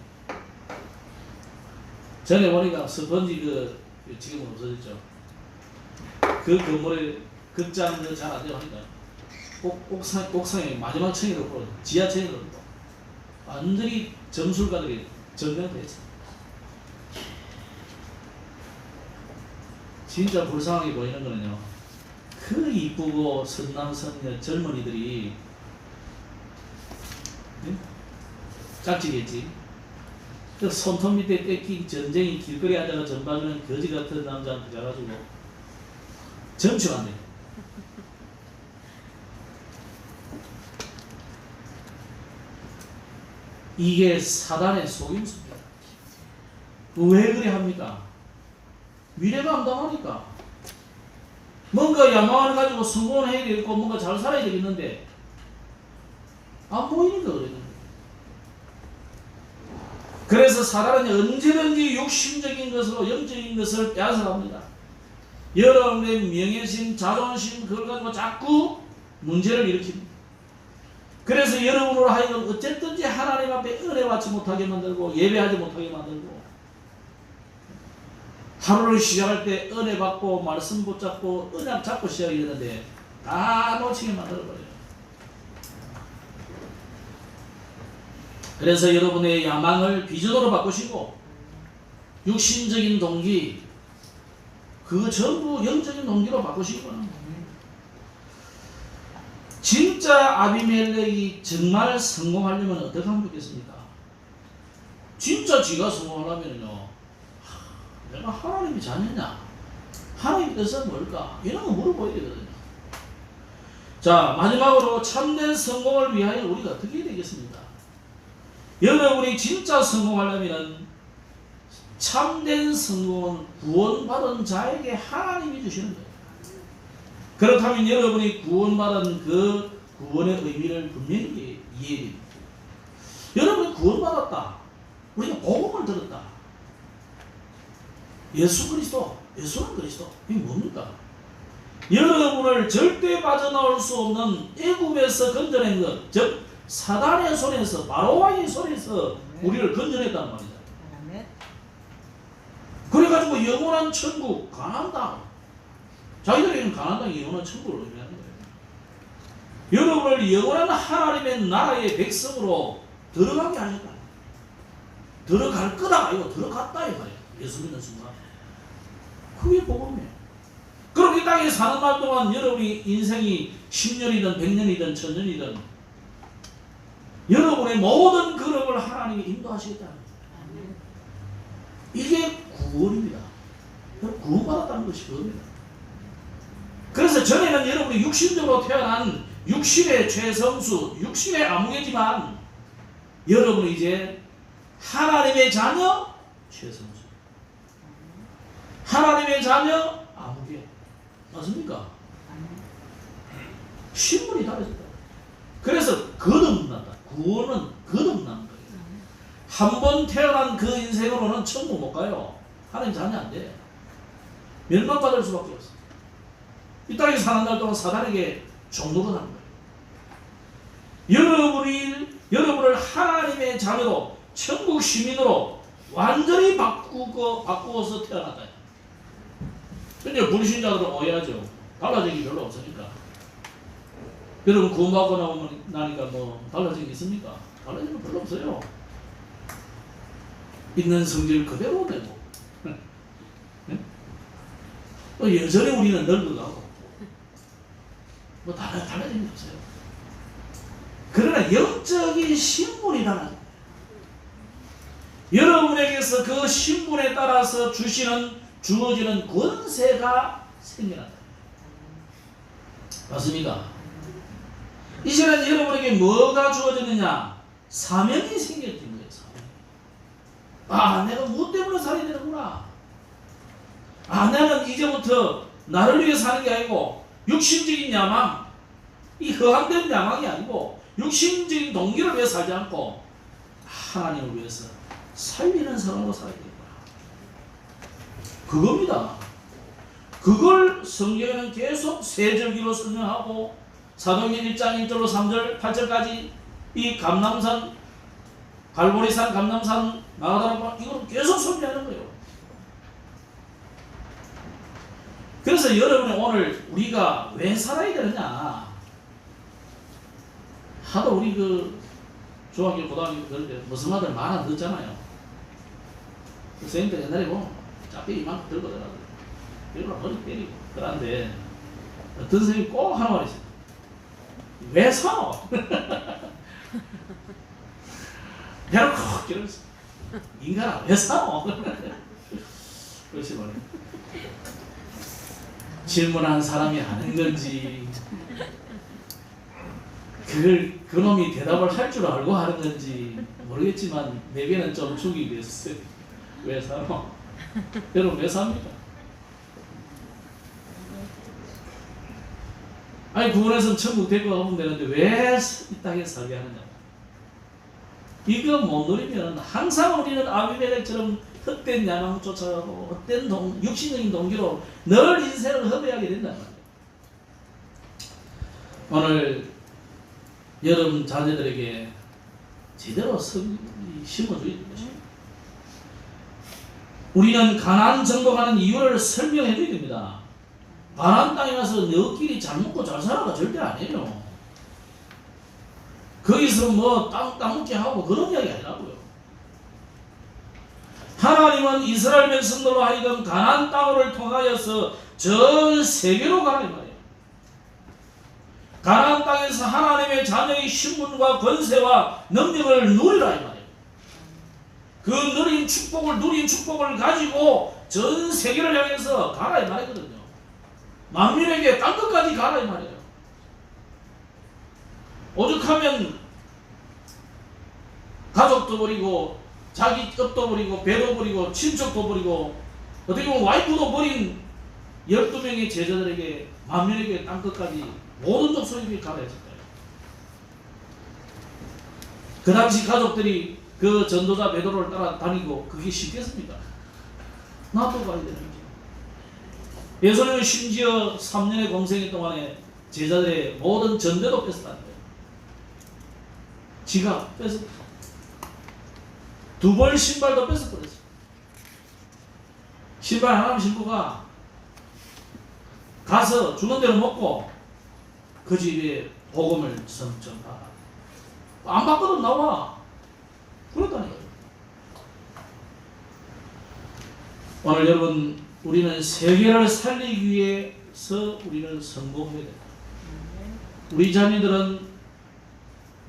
전에 보니까 스펀지 지금은 없어졌죠. 그 건물에 극장 잘 안 되고 하니까 옥상에 마지막 층에 놓고 지하층에 놓고 완전히 점술가들이 전면돼 있어. 진짜 불쌍하게 보이는 거는요, 그 이쁘고 선남선녀 젊은이들이, 네? 짝지겠지. 그 손톱 밑에 떼끼 전쟁이 길거리에 앉아가 전 봐주는 거지 같은 남자한테 가가지고 점치한대. 이게 사단의 속임수입니다. 왜 그래 합니까? 미래감당하니까. 뭔가 야망을 가지고 성공을 해야 되겠고 뭔가 잘 살아야 되겠는데 안 보이니까 그러는 거예요. 그래서 사단은 언제든지 육신적인 것으로 영적인 것을 빼앗아갑니다. 여러분의 명예심, 자존심, 그걸 가지고 자꾸 문제를 일으킵니다. 그래서 여러분으로 하여금 어쨌든지 하나님 앞에 은혜 받지 못하게 만들고 예배하지 못하게 만들고 하루를 시작할 때 은혜 받고 말씀 붙잡고 언약 잡고 시작이 되는데 다 놓치게 만들어버려요. 그래서 여러분의 야망을 비전으로 바꾸시고 육신적인 동기 그거 전부 영적인 동기로 바꾸시기 바랍니다. 진짜 아비멜렉이 정말 성공하려면 어떻게 하면 좋겠습니까? 진짜 지가 성공하려면요, 내가 하나님의 자녀냐? 하나님의 뜻은 뭘까? 이런 거 물어봐야 되거든요. 자, 마지막으로 참된 성공을 위하여 우리가 어떻게 해야 되겠습니까? 여러분이 진짜 성공하려면 참된 성공은 구원받은 자에게 하나님이 주시는 거예요. 그렇다면 여러분이 구원받은 그 구원의 의미를 분명히 이해해야 됩니다. 여러분이 구원받았다. 우리가 복음을 들었다. 예수 그리스도, 예수는 그리스도. 이게 뭡니까? 여러분을 절대 빠져나올 수 없는 애굽에서 건져낸 것, 즉 사단의 손에서, 바로왕의 손에서 우리를 건져냈단 말이죠. 그래가지고 영원한 천국, 가나안 땅. 자기들에게는 가나안 땅이 영원한 천국을 의미하는 거예요. 여러분을 영원한 하나님의 나라의 백성으로 들어가게 하셨다. 들어갈 거다 아니고 들어갔다 이 말이에요. 예수 믿는 순간. 그게 복음이에요. 그럼 이 땅에 사는 날 동안 여러분이 인생이 10년이든 100년이든 1000년이든 여러분의 모든 걸음을 하나님이 인도하시겠다는 거예요. 이게 구원입니다. 구원받았다는 것이 그겁니다. 그래서 전에는 여러분이 육신적으로 태어난 육신의 최성수, 육신의 아무개지만 여러분이 이제 하나님의 자녀 최성수, 하나님의 자녀 아무개. 맞습니까? 신분이 달라졌다. 그래서 거듭난다. 구원은 거듭나는 거예요. 한 번 태어난 그 인생으로는 천국 못 가요. 하나님 자녀 안 돼. 멸망받을 수밖에 없어. 이 땅에 사는 날 동안 사단에게 종노릇 하는 거예요. 여러분을 하나님의 자녀로, 천국 시민으로 완전히 바꾸어서 태어났다. 근데 불신자들은 오해하죠. 달라진 게 별로 없으니까. 여러분 구원받고 나니까 뭐 달라진 게 있습니까? 달라진 건 별로 없어요. 있는 성질 그대로 되고 여전히 우리는 늙어가고 뭐 달라진 게 없어요. 그러나 영적인 신분이 달라져요. 여러분에게서 그 신분에 따라서 주어지는 권세가 생겨난다. 맞습니까? 이제는 여러분에게 뭐가 주어졌느냐? 사명이 생겨진 거예요. 사명. 아, 내가 무엇 때문에 살아야 되는구나. 아, 나는 이제부터 나를 위해 사는 게 아니고 육신적인 야망, 이 허황된 야망이 아니고 육신적인 동기를 위해 살지 않고 하나님을 위해서 살리는 사람으로 살아야 되겠구나. 그겁니다. 그걸 성경에는 계속 세 절기로 설명하고 사도행전 1장 1절로 3절 8절까지 이 감람산, 갈보리산, 감람산, 나가다라 이걸 계속 설명하는 거예요. 그래서 여러분이 오늘 우리가 왜 살아야 되느냐? 하도 우리 그 중학교, 고등학교 그럴 때 무슨 아들 말 안 듣잖아요. 그 선생님들 옛날에 보면 짝대기 이만큼 들고 들어가고 일부러 머리 때리고 그런데 어떤 선생님이 꼭 하는 말이 있어요. 왜 사노? 배를 콕 길었어. 인간아 왜 사노? 그렇지 말이야. 질문한 사람이 하는 건지 그놈이 대답을 할 줄 알고 하는 건지 모르겠지만 내게는 좀 죽이 됐어요. 왜 사노? 여러분 왜 삽니까? 아니 구원해서 천국 데리고 가면 되는데 왜 이 땅에 살게 하느냐? 이거 못 누리면 항상 우리는 아비멜렉처럼 헛된 야망 쫓아가고 헛된 육신적인 동기로 늘 인생을 허비하게 된단 말이에요. 오늘 여러분 자녀들에게 제대로 심어줘야 됩니다. 우리는 가나안 정복하는 이유를 설명해 줘야 됩니다. 가나안 땅에 가서 너끼리 잘 먹고 잘 살아가 절대 아니에요. 거기서 뭐 땅 먹게 하고 그런 이야기 아니라고요. 하나님은 이스라엘 백성들로 하여금 가나안 땅을 통하여서 전 세계로 가라 이 말이에요. 가나안 땅에서 하나님의 자녀의 신분과 권세와 능력을 누리라 이 말이에요. 그 누린 축복을 가지고 전 세계를 향해서 가라 이 말이거든요. 만민에게 땅끝까지 가라 이 말이에요. 오죽하면 가족도 버리고 자기 업도 버리고 배도 버리고 친척도 버리고 어떻게 보면 와이프도 버린 12명의 제자들에게 만민에게 땅끝까지 모든 족속에게 가라 했을까요? 그 당시 가족들이 그 전도자 베드로를 따라다니고 그게 쉽겠습니까? 나도 가야 되는 거죠. 예수님은 심지어 3년의 공생애 동안에 제자들의 모든 전대도 뺏었다는 거예요. 지가 뺏었다. 2벌 신발도 뺏어버렸어요. 신발 하나만 신고 가서 주는 대로 먹고 그 집에 복음을 전하라. 안 받거든 나와. 그렇다니까요. 오늘 여러분 우리는 세계를 살리기 위해서 우리는 성공해야 된다. 우리 자녀들은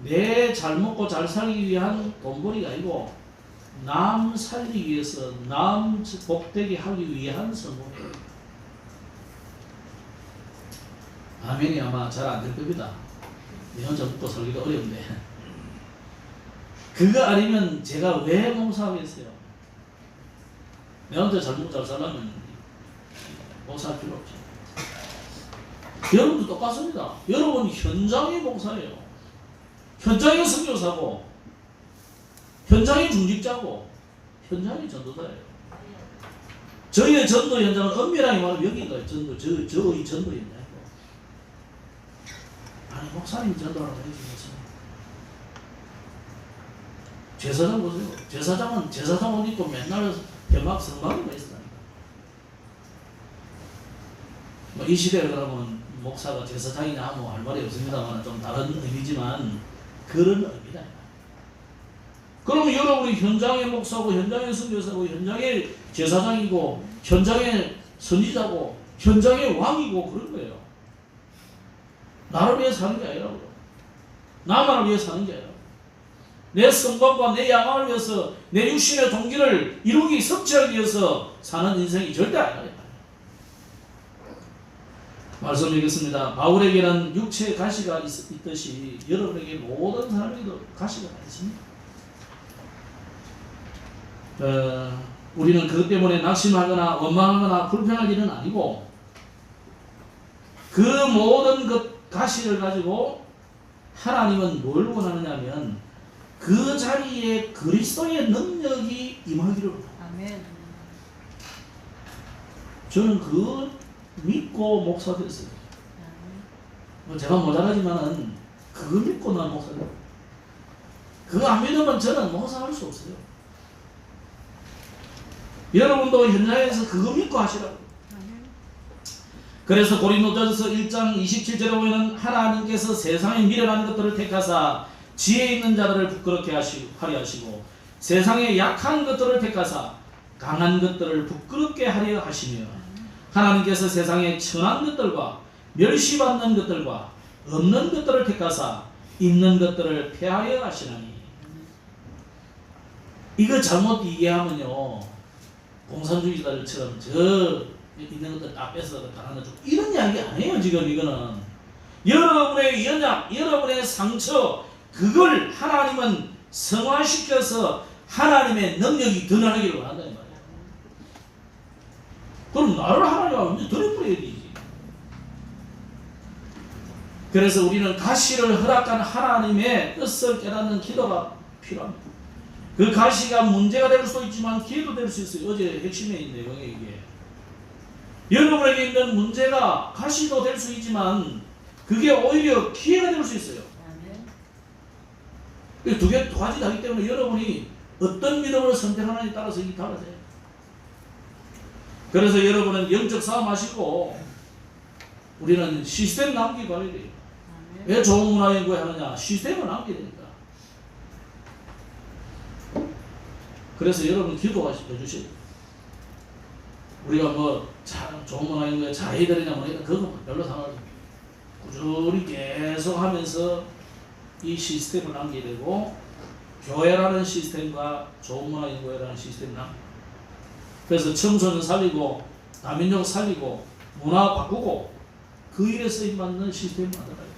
내 잘 먹고 잘 살기 위한 돈벌이가 아니고 남 살리기 위해서 남 복되게 하기 위한 성공이에요. 아멘이 아마 잘 안 될 겁니다. 내 혼자 먹고 살기가 어려운데 그거 아니면 제가 왜 봉사하겠어요? 내 혼자 잘 먹고 잘 살려면 봉사할 필요 없죠. 여러분도 똑같습니다. 여러분 현장의 봉사예요. 현장의 선교사고 현장의 중직자고 현장의 전도사예요. 저희의 전도 현장은 엄밀하게 말하면 여기가 전도, 저의 전도 현장이고 아니 목사님이 전도하라고 해주셨어요. 제사장 보세요. 제사장은 제사장 옷 입고 맨날 개막 성막에만 있었다니까. 뭐 이 시대에 그러면 목사가 제사장이냐 뭐 할 말이 없습니다만 좀 다른 의미지만 그런 의미다. 그러면 여러분이 현장의 목사고 현장의 선교사고 현장의 제사장이고 현장의 선지자고 현장의 왕이고 그런 거예요. 나를 위해 사는 게 아니라고요. 나만을 위해 사는 게 아니라고. 내 성공과 내 야망을 위해서 내 육신의 동기를 이루기 성취하기 위해서 사는 인생이 절대 아니라. 말씀 읽겠습니다. 바울에게는 육체의 가시가 있듯이 여러분에게 모든 사람에게도 가시가 있습니다. 우리는 그것 때문에 낙심하거나 원망하거나 불평할 일은 아니고 그 모든 것 가시를 가지고 하나님은 뭘 원하느냐면 그 자리에 그리스도의 능력이 임하기를 원합니다. 아멘. 저는 그 믿고 목사 됐어요. 제가 모자라지만은 그거 믿고 난 목사 됐어요. 그거 안 믿으면 저는 목사할 수 없어요. 여러분도 현장에서 그거 믿고 하시라고. 그래서 고린도전서 1장 27절에 보면 하나님께서 세상에 미련한 것들을 택하사 지혜 있는 자들을 부끄럽게 하려 하시고 세상에 약한 것들을 택하사 강한 것들을 부끄럽게 하려 하시며 하나님께서 세상에 천한 것들과 멸시받는 것들과 없는 것들을 택하사 있는 것들을 폐하여 하시나니. 이거 잘못 이해하면요 공산주의자들처럼 저 있는 것들 다 뺏어서 다른 것 이런 이야기 아니에요. 지금 이거는 여러분의 연약, 여러분의 상처 그걸 하나님은 성화시켜서 하나님의 능력이 드러나기를 원한다는 말이에요. 그럼 나를 하나님 완전히 드러버려야 되지. 그래서 우리는 가시를 허락한 하나님의 뜻을 깨닫는 기도가 필요합니다. 그 가시가 문제가 될 수도 있지만 기회도 될 수 있어요. 어제 핵심에 있는 내용이 이게. 여러분에게 있는 문제가 가시도 될 수 있지만 그게 오히려 기회가 될 수 있어요. 이 두 가지 다기 때문에 여러분이 어떤 믿음을 선택하느냐에 따라서 이게 달라져요. 그래서 여러분은 영적 싸움 하시고 우리는 시스템 남기 관리해야 돼요. 왜 좋은 문화 연구회 하느냐? 시스템을 남겨야 됩니다. 그래서 여러분 기도해 주셔야 돼요. 우리가 뭐 좋은 문화 연구회 잘해야 되느냐 뭐냐 그거 별로 상관없어요. 꾸준히 계속 하면서 이 시스템을 남겨야 되고 교회라는 시스템과 좋은 문화 연구회라는 시스템을 남겨야 돼요. 그래서 청소년 살리고 다민족 살리고 문화 바꾸고 그 일에 쓰임받는 시스템을 만들어야 돼요.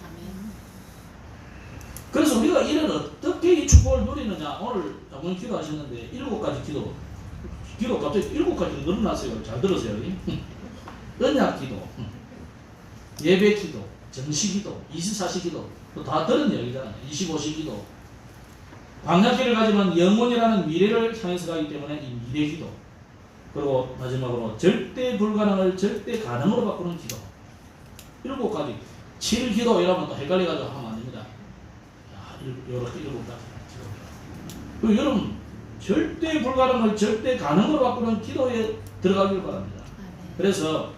그래서 우리가 이를 어떻게 이 축복을 누리느냐. 오늘 어머니 기도하셨는데 7가지 기도 갑자기 7가지로 늘어났어요. 잘 들으세요. 언약 기도, 예배 기도, 정시 기도, 24시 기도 다 들은 이야기잖아요. 25시 기도. 광야길을 가지만 영원이라는 미래를 향해서 가기 때문에 이 미래 기도. 그리고 마지막으로 절대 불가능을 절대 가능으로 바꾸는 기도. 7가지. 7기도 이러면 또 헷갈려가지고 하면 안 됩니다. 이렇게 7가지 기도. 그리고 여러분 절대 불가능을 절대 가능으로 바꾸는 기도에 들어가길 바랍니다. 그래서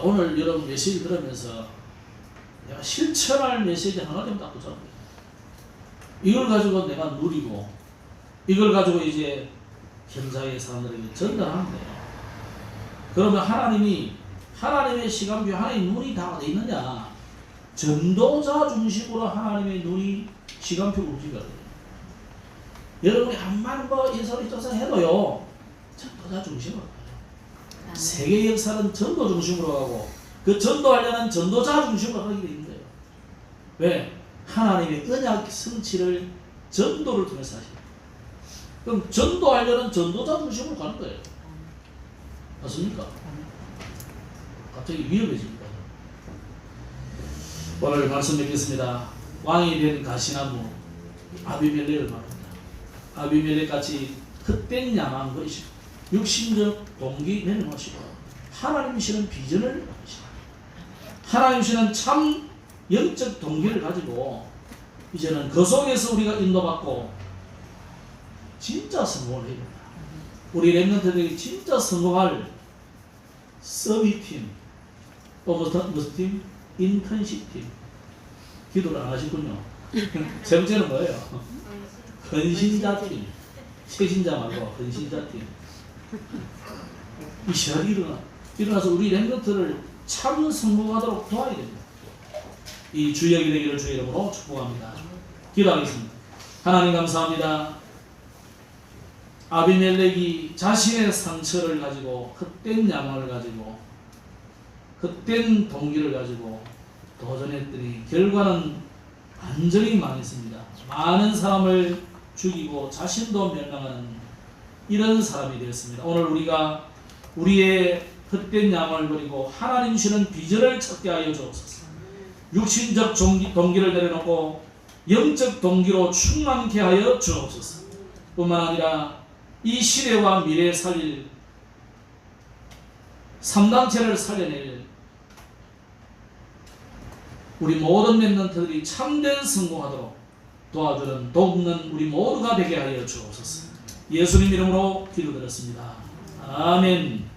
오늘 여러분 메시지 들으면서 내가 실천할 메시지 하나 좀 딱 붙잡아요. 이걸 가지고 내가 누리고 이걸 가지고 이제 현장의 사람들에게 전달하면 돼요. 그러면 하나님의 시간표 하나님의 눈이 다 어디 있느냐? 전도자 중심으로 하나님의 눈이 시간표 움직여야 돼요. 여러분이 암만 뭐 인사를 조사해도요 전도자 중심으로 가요. 세계 역사는 전도 중심으로 가고 그 전도하려는 전도자 중심으로 가게 돼 있는 거예요. 왜? 하나님의 언약 성취를 전도를 통해서 하시는. 그럼 전도하려는 전도자 중심으로 가는 거예요. 맞습니까? 갑자기 위험해집니다. 오늘 말씀 맺겠습니다. 왕이 된 가시나무 아비멜렉을 말합니다. 아비멜렉 같이 헛된 야망 버리시고 육신적 동기 내려놓으시고 하나님이시는 비전을 가지시고 하나님이시는 참 영적 동기를 가지고 이제는 그 속에서 우리가 인도받고 진짜 성공을 해야 됩니다. 우리 랩런트들이 진짜 성공할 서비팀 또 무슨 팀? 인턴십 팀. 기도를 안 하시군요. 세 번째는 뭐예요? 헌신자 팀. 세신자 말고 헌신자 팀. 이 시간이 일어나서 우리 랩런트를 참 성공하도록 도와야 됩니다. 이 주역이 되기를 주의 이름으로 축복합니다. 기도하겠습니다. 하나님 감사합니다. 아비멜렉이 자신의 상처를 가지고 헛된 야망을 가지고 헛된 동기를 가지고 도전했더니 결과는 완전히 망했습니다. 많은 사람을 죽이고 자신도 멸망하는 이런 사람이 되었습니다. 오늘 우리가 우리의 헛된 야망을 버리고 하나님 주시는 비전을 찾게 하여 주옵소서. 육신적 동기를 내려놓고 영적 동기로 충만케 하여 주옵소서. 뿐만 아니라 이 시대와 미래에 살릴 3단체를 살려낼 우리 모든 랩런트들이 참된 성공하도록 도와주는 돕는 우리 모두가 되게 하여 주옵소서. 예수님 이름으로 기도드렸습니다. 아멘.